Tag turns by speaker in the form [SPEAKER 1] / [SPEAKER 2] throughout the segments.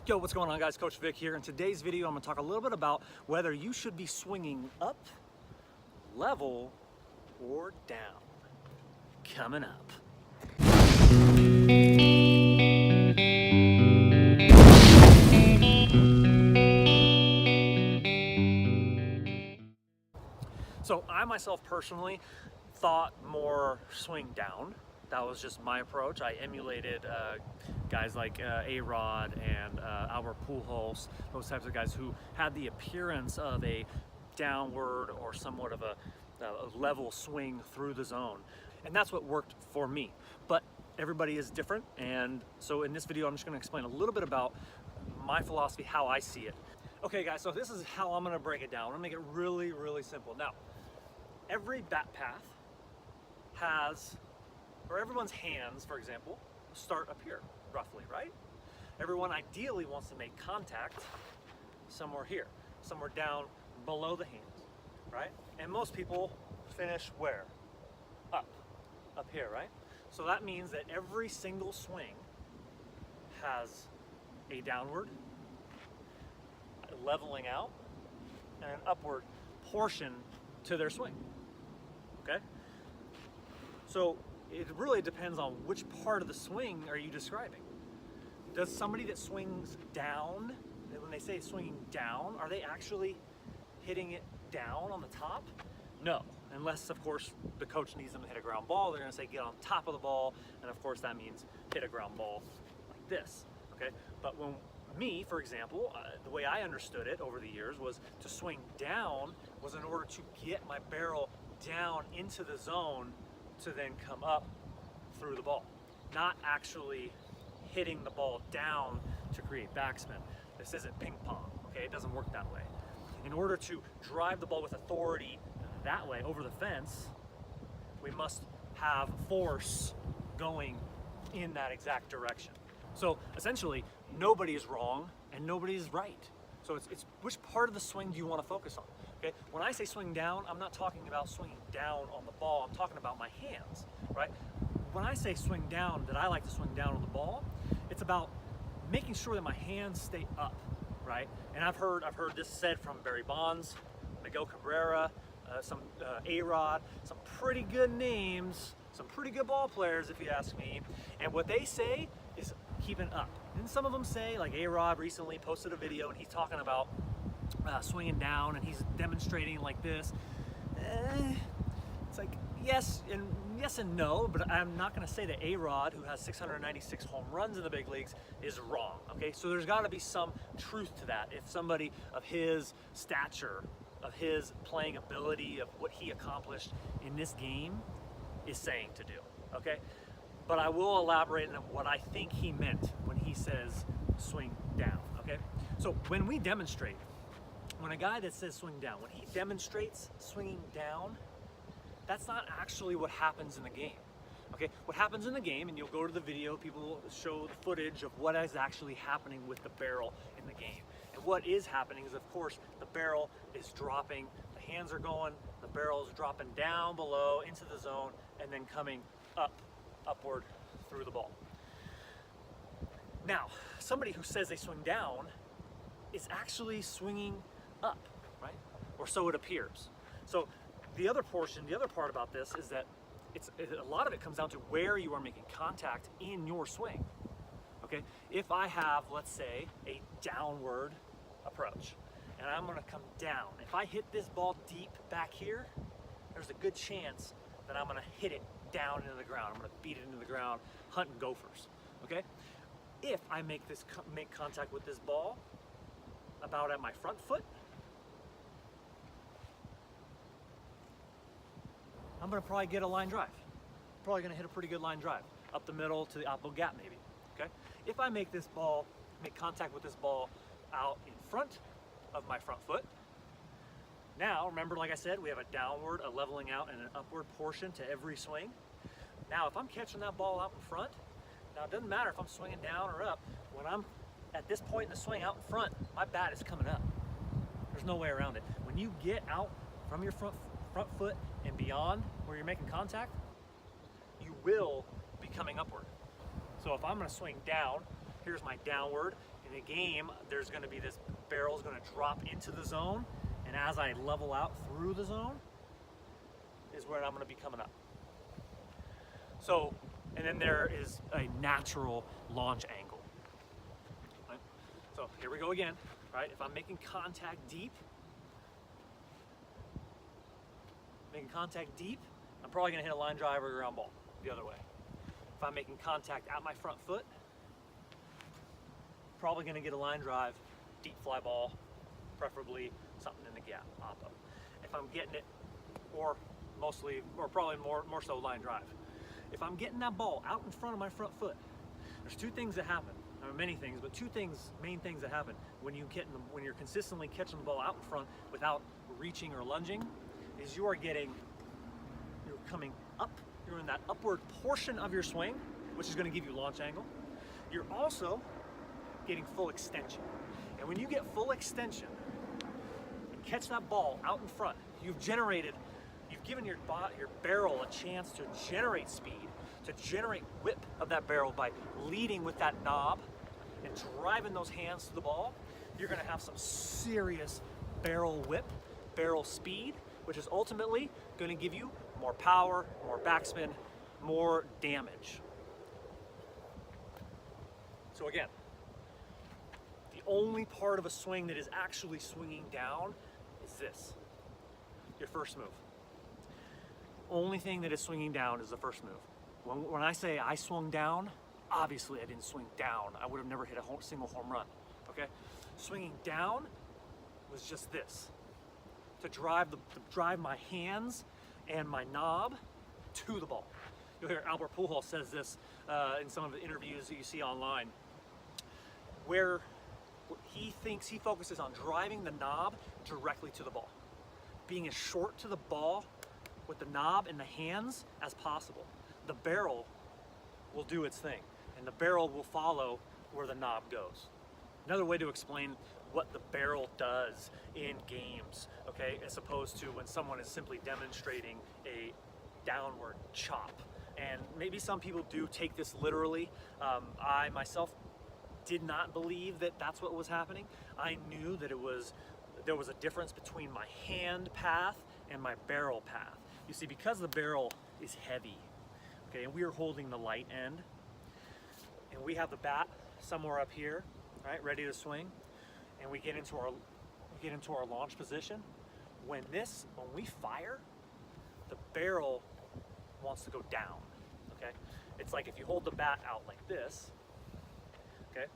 [SPEAKER 1] Yo, what's going on, guys? Coach Vic here. In today's video, I'm going to talk a little bit about whether you should be swinging up, level, or down. Coming up. So I myself personally thought more swing down. That was just my approach. I emulated guys like A-Rod and Albert Pujols, those types of guys who had the appearance of a downward or somewhat of a level swing through the zone. And that's what worked for me. But everybody is different. And so in this video, I'm just gonna explain a little bit about my philosophy, how I see it. Okay, guys, so this is how I'm gonna break it down. I'm gonna make it really, really simple. Now, every bat path has, or everyone's hands, for example, start up here, roughly, right? Everyone ideally wants to make contact somewhere here, somewhere down below the hands, right? And most people finish where? Up here, right? So that means that every single swing has a downward, a leveling out, and an upward portion to their swing, okay? So it really depends on which part of the swing are you describing. Does somebody that swings down, when they say swinging down, are they actually hitting it down on the top? No, unless of course the coach needs them to hit a ground ball. They're gonna say get on top of the ball, and of course that means hit a ground ball like this, okay? But when me, for example, the way I understood it over the years was to swing down was in order to get my barrel down into the zone to then come up through the ball, not actually hitting the ball down to create backspin. This isn't ping pong, okay? It doesn't work that way. In order to drive the ball with authority that way over the fence, we must have force going in that exact direction. So essentially, nobody is wrong and nobody is right. So it's which part of the swing do you want to focus on? Okay, when I say swing down, I'm not talking about swinging down on the ball. I'm talking about my hands, right? When I say swing down, that I like to swing down on the ball, it's about making sure that my hands stay up, right? And I've heard this said from Barry Bonds, Miguel Cabrera, some A-Rod, some pretty good names, some pretty good ball players, if you ask me. And what they say is keeping up. And some of them say, like A-Rod recently posted a video and he's talking about swinging down and he's demonstrating like this. It's like yes and no, but I'm not going to say that A-Rod, who has 696 home runs in the big leagues, is wrong. Okay, so there's got to be some truth to that. If somebody of his stature, of his playing ability, of what he accomplished in this game is saying to do, okay? But I will elaborate on what I think he meant when he says swing down, okay? So when we demonstrate, when a guy that says swing down, when he demonstrates swinging down, that's not actually what happens in the game, okay? What happens in the game, and you'll go to the video, people will show the footage of what is actually happening with the barrel in the game. And what is happening is, of course, the barrel is dropping, the hands are going, the barrel is dropping down below into the zone, and then coming upward through the ball. Now, somebody who says they swing down is actually swinging up, right? Or so it appears. So the other part about this is that a lot of it comes down to where you are making contact in your swing, okay? If I have, let's say, a downward approach, and I'm gonna come down, if I hit this ball deep back here, there's a good chance that I'm gonna hit it down into the ground. I'm gonna beat it into the ground, hunting gophers, okay? If I make contact with this ball about at my front foot, I'm gonna probably get a line drive. Probably gonna hit a pretty good line drive, up the middle to the opposite gap maybe, okay? If I make contact with this ball out in front of my front foot, now, remember, like I said, we have a downward, a leveling out, and an upward portion to every swing. Now, if I'm catching that ball out in front, now it doesn't matter if I'm swinging down or up. When I'm at this point in the swing out in front, my bat is coming up. There's no way around it. When you get out from your front foot and beyond where you're making contact, you will be coming upward. So if I'm going to swing down, here's my downward, In a game, there's going to be this barrel's going to drop into the zone, and as I level out through the zone is where I'm going to be coming up. So, and then there is a natural launch angle. Right? So here we go again, right? If I'm making contact deep, I'm probably going to hit a line drive or a ground ball the other way. If I'm making contact at my front foot, probably going to get a line drive, deep fly ball, preferably something in the gap, oppo. If I'm getting it, or probably more so line drive. If I'm getting that ball out in front of my front foot, there's two things that happen. There are many things, but main things that happen when you're consistently catching the ball out in front without reaching or lunging, is you're coming up, you're in that upward portion of your swing, which is going to give you launch angle. You're also getting full extension. And when you get full extension and catch that ball out in front, you've given your barrel a chance to generate speed, to generate whip of that barrel by leading with that knob and driving those hands to the ball. You're going to have some serious barrel whip, barrel speed, which is ultimately going to give you more power, more backspin, more damage. So again, the only part of a swing that is actually swinging down is this, your first move. Only thing that is swinging down is the first move. When I say I swung down, obviously I didn't swing down. I would have never hit a single home run, okay? Swinging down was just this, to drive my hands and my knob to the ball. You'll hear Albert Pujols says this in some of the interviews that you see online, where he focuses on driving the knob directly to the ball, being as short to the ball with the knob and the hands as possible. The barrel will do its thing, and the barrel will follow where the knob goes. Another way to explain what the barrel does in games, okay, as opposed to when someone is simply demonstrating a downward chop. And maybe some people do take this literally. I myself did not believe that that's what was happening. I knew that there was a difference between my hand path and my barrel path. You see, because the barrel is heavy, okay, and we are holding the light end, and we have the bat somewhere up here, right, ready to swing, and we get into our launch position. When we fire, the barrel wants to go down, okay? It's like if you hold the bat out like this, okay,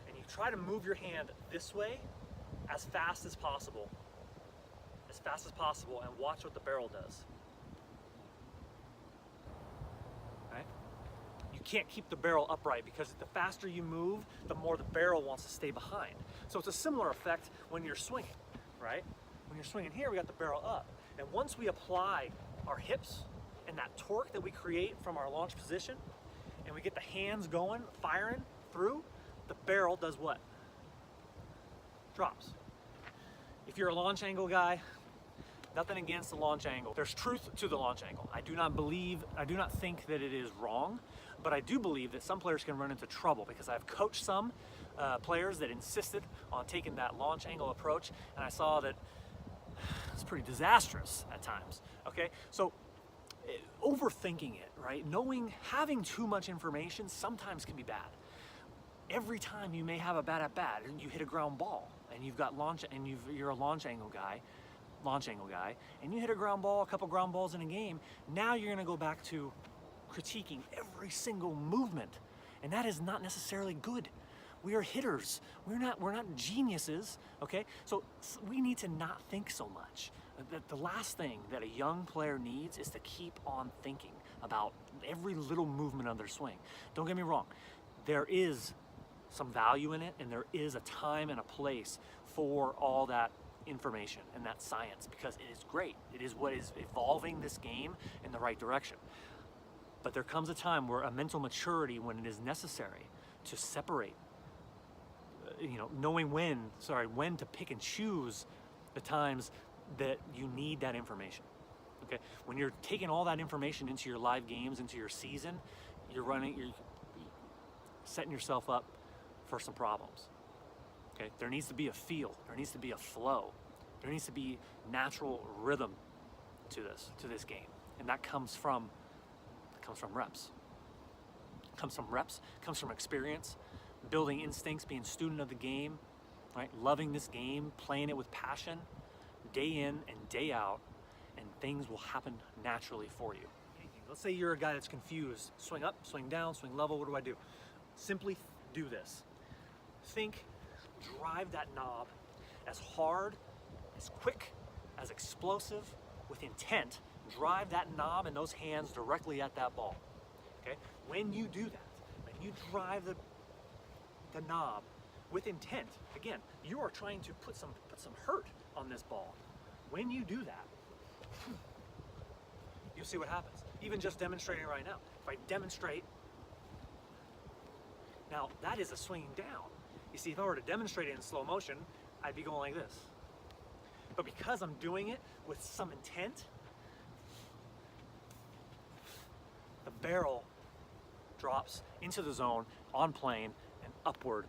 [SPEAKER 1] and you try to move your hand this way as fast as possible, and watch what the barrel does. Right? You can't keep the barrel upright because the faster you move, the more the barrel wants to stay behind. So it's a similar effect when you're swinging, right? When you're swinging here, we got the barrel up. And once we apply our hips and that torque that we create from our launch position, and we get the hands going, firing through, the barrel does what? Drops. If you're a launch angle guy, nothing against the launch angle. There's truth to the launch angle. I do not think that it is wrong, but I do believe that some players can run into trouble because I've coached some players that insisted on taking that launch angle approach, and I saw that it's pretty disastrous at times, okay? So overthinking it, right? Having too much information sometimes can be bad. Every time you may have a bad at bat and you hit a ground ball and you're a launch angle guy, and you hit a ground ball, a couple ground balls in a game, now you're gonna go back to critiquing every single movement, and that is not necessarily good. We are hitters. We're not geniuses, okay? So we need to not think so much. The last thing that a young player needs is to keep on thinking about every little movement of their swing. Don't get me wrong, there is some value in it, and there is a time and a place for all that information and that science, because it is great. It is what is evolving this game in the right direction. But there comes a time where a mental maturity, when it is necessary to separate, knowing when to pick and choose the times that you need that information. Okay, when you're taking all that information into your live games, into your season, you're setting yourself up for some problems. Okay, there needs to be a feel, there needs to be a flow, there needs to be natural rhythm to this game, and that comes from reps. Comes from reps, comes from experience, building instincts, being a student of the game, right? Loving this game, playing it with passion, day in and day out, and things will happen naturally for you. Let's say you're a guy that's confused. Swing up, swing down, swing level, what do I do? Simply do this. Think, drive that knob as hard, as quick, as explosive, with intent. Drive that knob and those hands directly at that ball. Okay? When you do that, when you drive the knob with intent, again, you are trying to put some hurt on this ball. When you do that, you'll see what happens. Even just demonstrating right now. If I demonstrate, now that is a swinging down. You see, if I were to demonstrate it in slow motion, I'd be going like this. But because I'm doing it with some intent, the barrel drops into the zone on plane and upward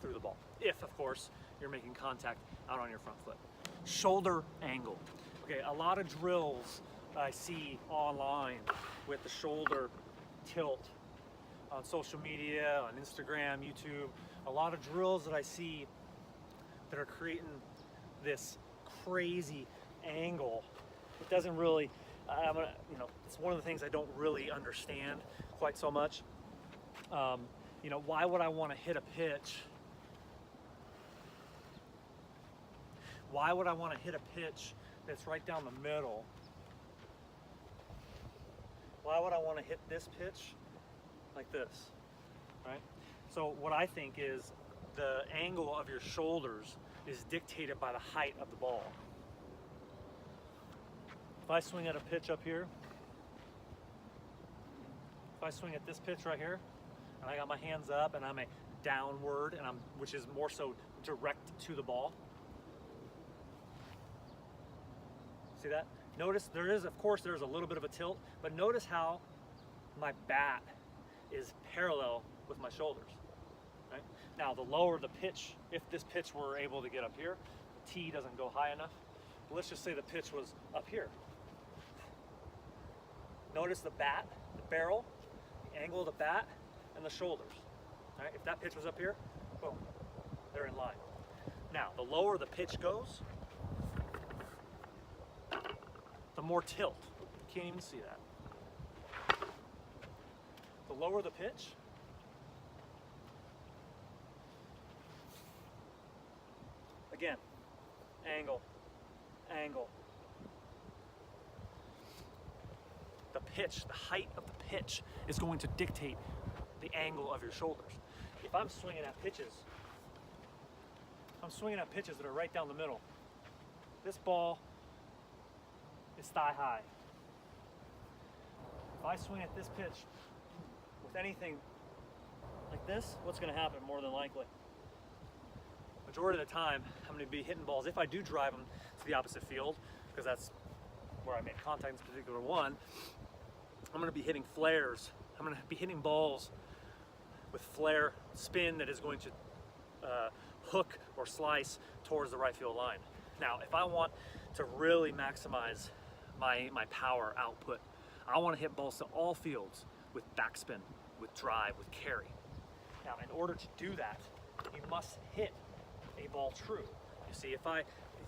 [SPEAKER 1] through the ball. If, of course, you're making contact out on your front foot. Shoulder angle. Okay, a lot of drills I see online with the shoulder tilt on social media, on Instagram, YouTube. A lot of drills that I see that are creating this crazy angle. It doesn't really, it's one of the things I don't really understand quite so much. Why would I want to hit a pitch? Why would I want to hit a pitch that's right down the middle? Why would I want to hit this pitch like this, right? So what I think is the angle of your shoulders is dictated by the height of the ball. If I swing at a pitch up here, if I swing at this pitch right here, and I got my hands up and I'm a downward, which is more so direct to the ball. See that? Notice there's a little bit of a tilt, but notice how my bat is parallel with my shoulders. Right? Now the lower the pitch, if this pitch were able to get up here, the tee doesn't go high enough. But let's just say the pitch was up here. Notice the bat, the barrel, the angle of the bat, and the shoulders. Right? If that pitch was up here, boom, they're in line. Now, the lower the pitch goes, the more tilt. You can't even see that. The lower the pitch, again, angle, angle. The pitch, the height of the pitch is going to dictate the angle of your shoulders. If I'm swinging at pitches, that are right down the middle. This ball is thigh high. If I swing at this pitch with anything like this, what's going to happen more than likely? Majority of the time, I'm going to be hitting balls, if I do drive them to the opposite field, because that's where I make contact in this particular one, I'm going to be hitting flares. I'm going to be hitting balls with flare spin that is going to hook or slice towards the right field line. Now, if I want to really maximize my power output, I want to hit balls to all fields with backspin, with drive, with carry. Now, in order to do that, you must hit a ball true. You see, if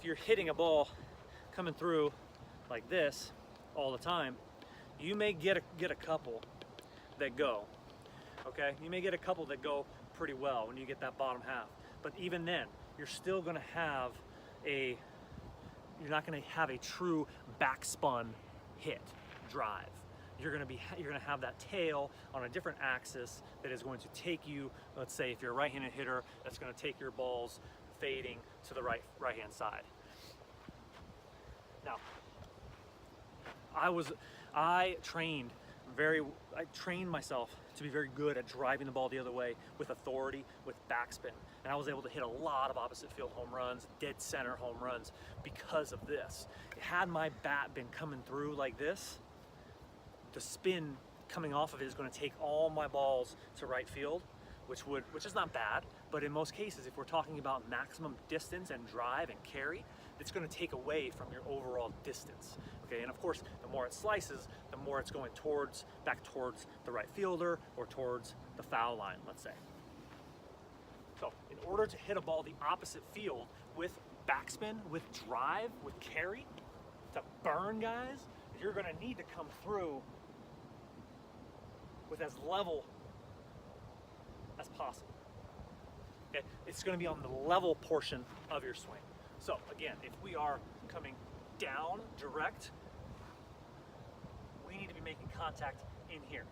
[SPEAKER 1] you're hitting a ball coming through like this all the time, you may get a couple that go. Okay, you may get a couple that go pretty well when you get that bottom half. But even then, you're still going to have you're not going to have a true backspun hit drive. You're going to have that tail on a different axis that is going to take you, let's say if you're a right-handed hitter, that's going to take your balls fading to the right-hand side. Now, I trained myself to be very good at driving the ball the other way with authority, with backspin. And I was able to hit a lot of opposite field home runs, dead center home runs because of this. Had my bat been coming through like this, the spin coming off of it is going to take all my balls to right field, which is not bad, But in most cases, if we're talking about maximum distance and drive and carry, it's going to take away from your overall distance. Okay, and of course, the more it slices, the more it's going back towards the right fielder or towards the foul line, let's say. So in order to hit a ball the opposite field with backspin, with drive, with carry, to burn, guys, you're going to need to come through with as level as possible. Okay, it's going to be on the level portion of your swing. So again, if we are coming down direct, we need to be making contact in here.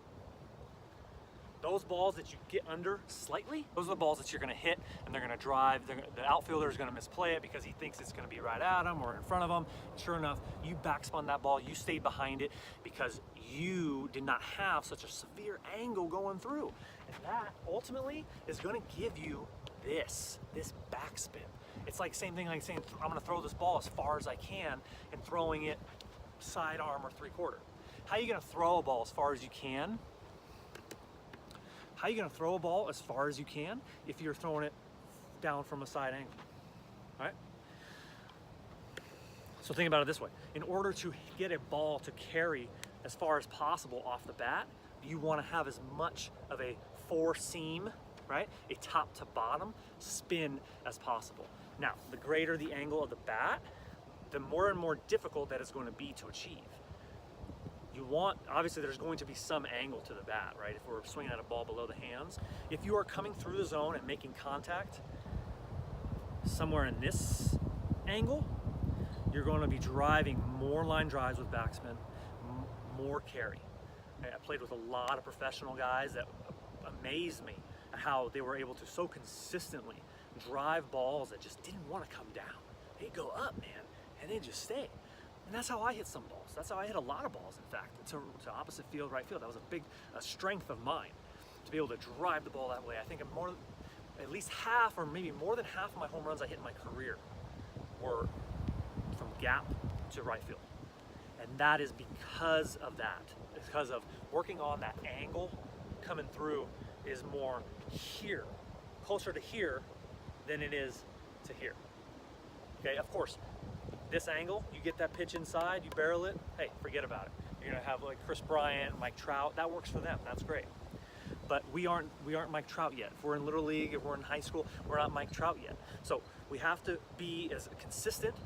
[SPEAKER 1] Those balls that you get under slightly, those are the balls that you're going to hit, and they're going to drive. The outfielder is going to misplay it because he thinks it's going to be right at him or in front of him. Sure enough, you backspun that ball, you stayed behind it because you did not have such a severe angle going through. And that ultimately is going to give you this backspin. It's like same thing like saying, I'm going to throw this ball as far as I can and throwing it sidearm or 3/4. How are you going to throw a ball as far as you can? How are you going to throw a ball as far as you can if you're throwing it down from a side angle? All right? So think about it this way. In order to get a ball to carry as far as possible off the bat, you want to have as much of a four-seam, right? A top to bottom spin as possible. Now, the greater the angle of the bat, the more and more difficult that is going to be to achieve. You want, obviously there's going to be some angle to the bat, right? If we're swinging at a ball below the hands. If you are coming through the zone and making contact somewhere in this angle, you're going to be driving more line drives with backspin, more carry. Okay, I played with a lot of professional guys that amazed me at how they were able to so consistently drive balls that just didn't want to come down. They'd go up, man, and they'd just stay. And that's how I hit some balls. That's how I hit a lot of balls, in fact, to opposite field, right field. That was a big strength of mine, to be able to drive the ball that way. I think at least half or maybe more than half of my home runs I hit in my career were from gap to right field. And that is because of that. It's because of working on that angle coming through is more here, closer to here than it is to here. Okay, of course, this angle, you get that pitch inside, you barrel it, hey, forget about it. You're gonna have like Chris Bryant, Mike Trout, that works for them, that's great. But we aren't Mike Trout yet. If we're in Little League, if we're in high school, we're not Mike Trout yet. So we have to be as consistent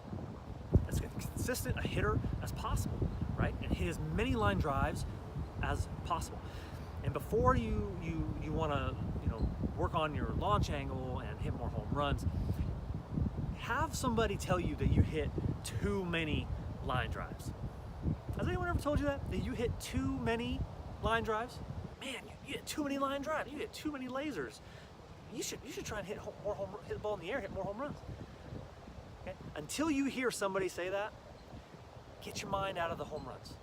[SPEAKER 1] a hitter as possible, right? And hit as many line drives as possible. And before you wanna, work on your launch angle and hit more home runs, have somebody tell you that you hit too many line drives. Has anyone ever told you that you hit too many line drives? Man, you hit too many line drives. You hit too many lasers. You should try and hit the ball in the air, hit more home runs. Okay? Until you hear somebody say that, get your mind out of the home runs.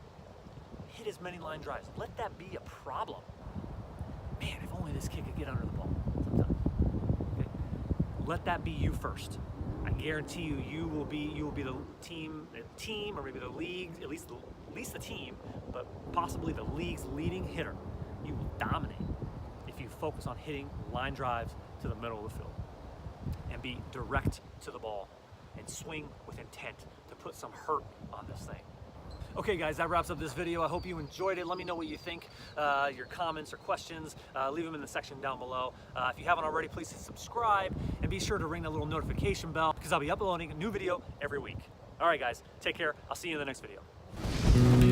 [SPEAKER 1] Hit as many line drives. Let that be a problem. Man, if only this kid could get under the ball sometimes. Okay? Let that be you first. I guarantee you will be the team, or maybe the league, at least the team, but possibly the league's leading hitter. You will dominate if you focus on hitting line drives to the middle of the field and be direct to the ball and swing with intent to put some hurt on this thing. Okay guys, that wraps up this video. I hope you enjoyed it. Let me know what you think. Your comments or questions, leave them in the section down below. If you haven't already, please hit subscribe and be sure to ring that little notification bell because I'll be uploading a new video every week. All right guys, take care. I'll see you in the next video.